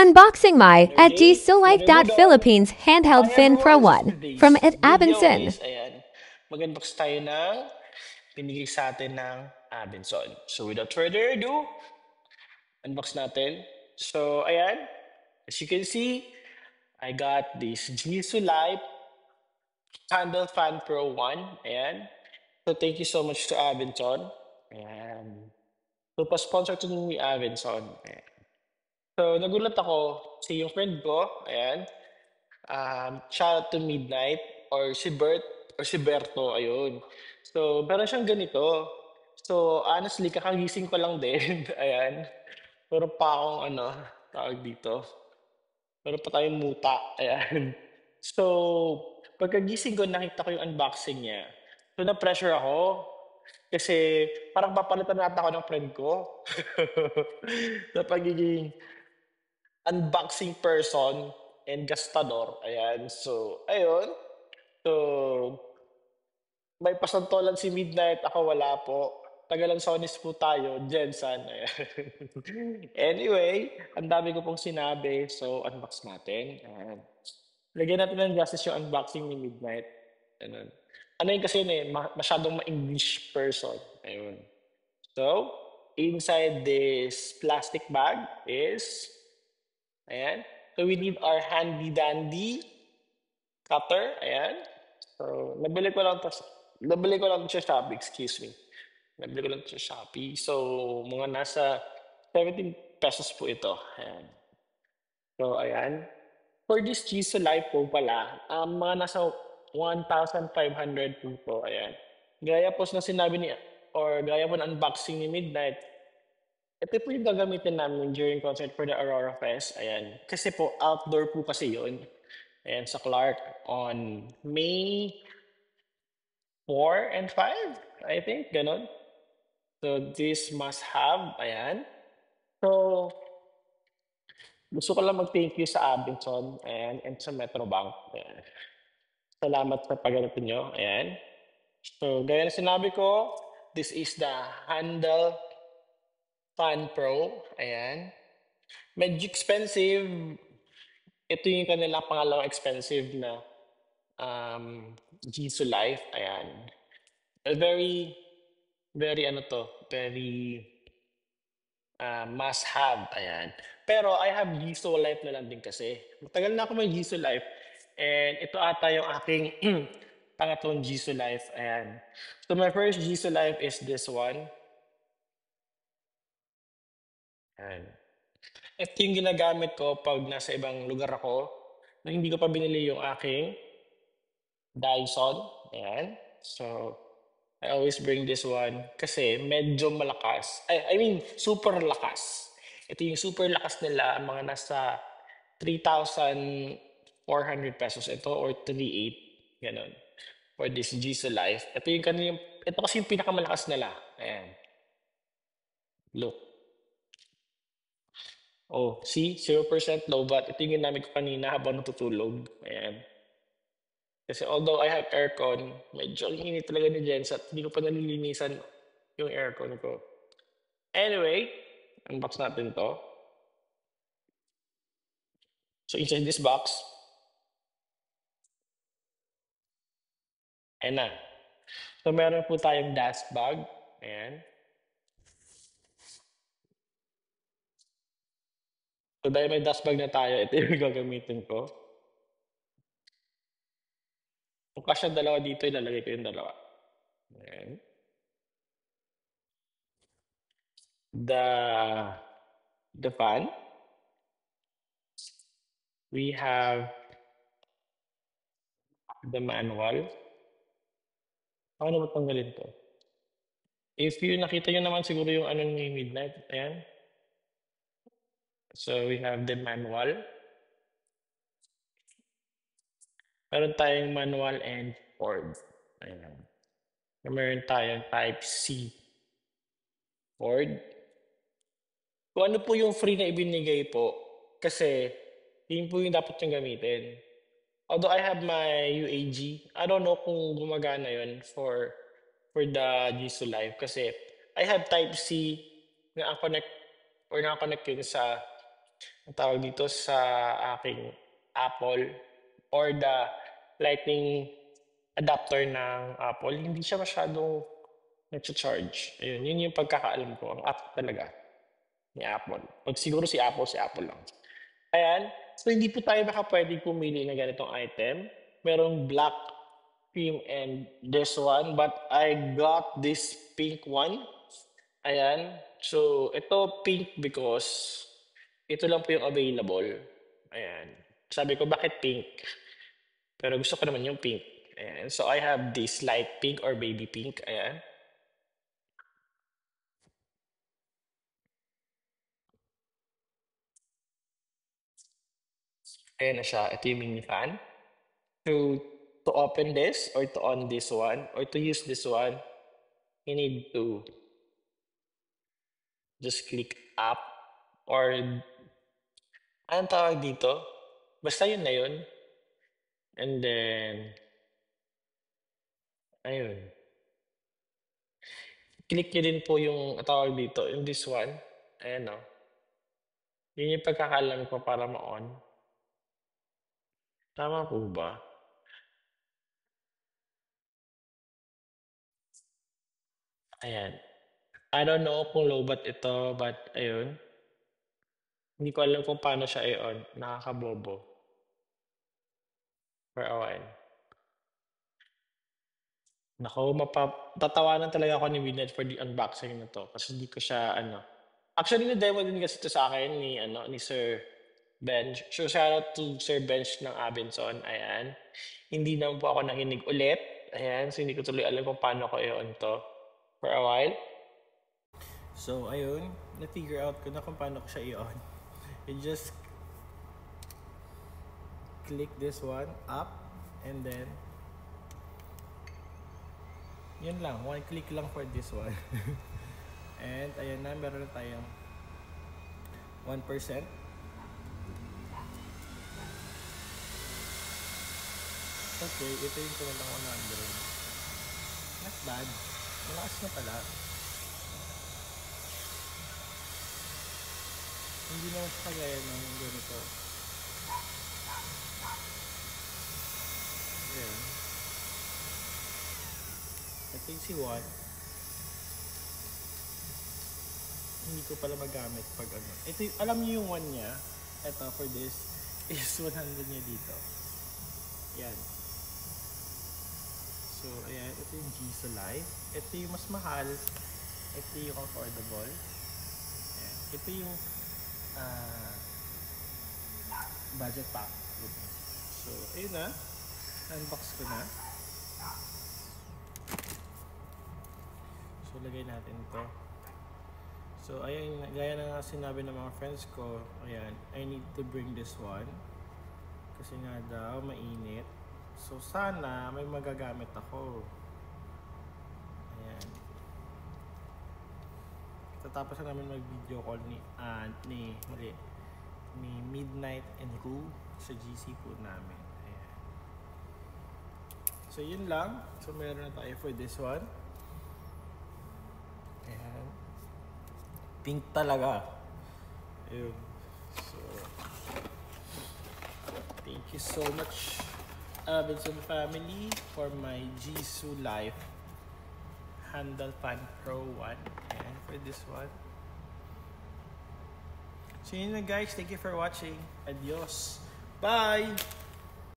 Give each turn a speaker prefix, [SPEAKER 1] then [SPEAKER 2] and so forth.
[SPEAKER 1] Unboxing my
[SPEAKER 2] Another
[SPEAKER 1] at
[SPEAKER 2] day, another good dog.
[SPEAKER 1] Philippines handheld
[SPEAKER 2] Hi
[SPEAKER 1] Fin Pro
[SPEAKER 2] everyone! So
[SPEAKER 1] 1
[SPEAKER 2] today's
[SPEAKER 1] from Ed
[SPEAKER 2] video
[SPEAKER 1] Abenson.
[SPEAKER 2] is, mag-unbox tayo ng binigay sa atin ng Abenson. So without further ado, unbox natin. So as you can see, I got this Jisoo Life Candle Fan Pro 1. Ayan. So thank you so much to Abenson. Ayan. So pa-sponsor to ni Abenson. Ayan. So nagulat ako si yung friend ko, ayan, shout out to Midnight or si Bert or si Berto, ayun. So, meron siyang ganito. So, honestly, kakagising ko lang din. Ayan. Meron pa akong tawag dito. Meron pa tayong muta. Ayan. So, pagkagising ko, nakita ko yung unboxing niya. So, na-pressure ako. Kasi parang papalitan nata ako ng friend ko. Sa pagiging unboxing person and gastador. Ayan. So, ayun. So, may pasantolan si Midnight, ako wala po. Tagalang Sonis po tayo, Jensen. Ayan. Anyway, ang dami ko pong sinabi, so unbox natin. Ayan. Lagyan natin ng justice yung unboxing ni Midnight. Ganun. Ano yun kasi yun masyadong ma-English person. Ayun. So, inside this plastic bag is, ayan. So, we need our handy dandy cutter. Ayan. So, nabili ko lang to sa Shopee, excuse me. Nabili ko lang to sa Shopee. So, mga nasa 17 pesos po ito. Ayan. So, ayan. For this Jisoo Life po pala, mga nasa 1,500 po po. Ayan. Gaya po na sinabi ni, or gaya po ng unboxing ni Midnight, ito po yung gagamitin namin during concert for the Aurora Fest. Ayan. Kasi po, outdoor po kasi yun. Ayan, sa Clark on May 4 and 5, I think, ganon. So, this must have, ayan. So, gusto ko lang mag-thank you sa Abington and sa Metrobank. Ayan. Salamat sa pagganito nyo. Ayan. So, gaya na sinabi ko, this is the Handle Fan Pro. Ayan. Medyo expensive. Ito yung kanilang pangalawang expensive na Jisoo Life. Ayan. Very, very very must have, ayan. Pero I have Jisoo Life na lang din kasi. Matagal na ako may Jisoo Life. And ito ata yung aking pangatlong Jisoo Life, ayan. So my first Jisoo Life is this one. Ayan. Ito yung ginagamit ko pag nasa ibang lugar ako na hindi ko pa binili yung aking Dyson. Ayan. So, I always bring this one kasi medyo malakas. I mean, super lakas. Ito yung super lakas nila, mga nasa 3,400 pesos ito or 3,800. Ganon. For this Jisoo Life. Ito kasi yung pinakamalakas nila. Ayan. Look. Oh, see? 0% low bat. Ito yung ginamit ko kanina habang natutulog. Ayan. Kasi although I have aircon, medyo ang init talaga ni Jens at hindi ko pa nalilinisan yung aircon ko. Anyway, unbox natin to. So inside this box, ayan na. So meron po tayong dust bag. Ayan. So dahil may dust bag na tayo, ito yung gagamitin ko. Kung kasya dalawa dito, ilalagay ko yung dalawa. Ayan. The fan. We have the manual. Paano ba tanggalin to? If you nakita nyo naman siguro yung ano ni Midnight, ayan. So we have the manual. Meron tayong manual and board. Ayan. Meron tayong type C board. Kung ano po yung free na ibinigay po, kasi yun po yung dapat yung gamitin. Although I have my UAG, I don't know kung gumagana yun for the Jisoo Live kasi I have type C na connect or na-connect yun ang tawag dito sa aking Apple or the lightning adapter ng Apple, hindi siya masyadong nagcha-charge. Ayun, yun yung pagkakaalam ko. Ang app talaga ni Apple. Pag siguro si Apple lang. Ayan. So, hindi po tayo pwedeng pumili ng ganitong item. Merong black cream and this one. But I got this pink one. Ayan. So, ito pink because ito lang po yung available. Ayan. Sabi ko, bakit pink? Pero gusto ko naman yung pink. Ayan. So, I have this light pink or baby pink. Ayan. Ayan na siya. Ito yung mini fan. To open this or to on this one or to use this one, you need to just click up or anong tawag dito? Basta yun na yun. And then, ayun. Click nyo din po yung tawag dito, yung this one. Ayan o. Yun yung pagkakalam ko para ma-on. Tama po ba? Ayan. I don't know kung lowbat ito, but ayun. Hindi ko alam kung paano siya i-on. Nakakabobo. For a while. Naku, tatawanan talaga ako ni Winnet for the unboxing na to kasi hindi ko siya Actually, na-demo din kasi ito sa akin ni Sir Bench. So, shoutout to Sir Bench ng Abenson. Ayan. Hindi naman po ako nakinig ulit. Ayan. So, hindi ko tuloy alam kung paano ko i-on to for a while. So, ayun. Na-figure out ko na kung paano ko siya i-on. You just click this one up and then yun lang, one click lang for this one. And ayan na, meron na tayong 1%. Okay, ito yung kumandang 100. Not bad. Malakas na pala. Hindi naman siya kagaya ng ganito. Ayan. Ito yung si Juan. Hindi ko pala magamit pag Ito yung, alam niyo yung 1 niya. Ito for this is 100 niya dito. Yan. So, ayan. Ito yung Jisoo Life. Ito yung mas mahal. Ito yung affordable. Ayan. Ito yung budget pack. So, ayun na. Unbox ko na. So, lagay natin ito. So, ayan, gaya na nga sinabi ng mga friends ko, ayan, I need to bring this one. Kasi nga daw, mainit. So, sana may magagamit ako. Ayan. Tatapos na namin mag-video call ni Midnight and Rue sa GC po namin. Ayan. So, yun lang. So, meron na tayo for this one. Ayan. Pink talaga. Ayun. So, thank you so much, Abenson family, for my Jisoo Life Handle Fan Pro 1. And for this one. So yun na guys. Thank you for watching. Adios. Bye!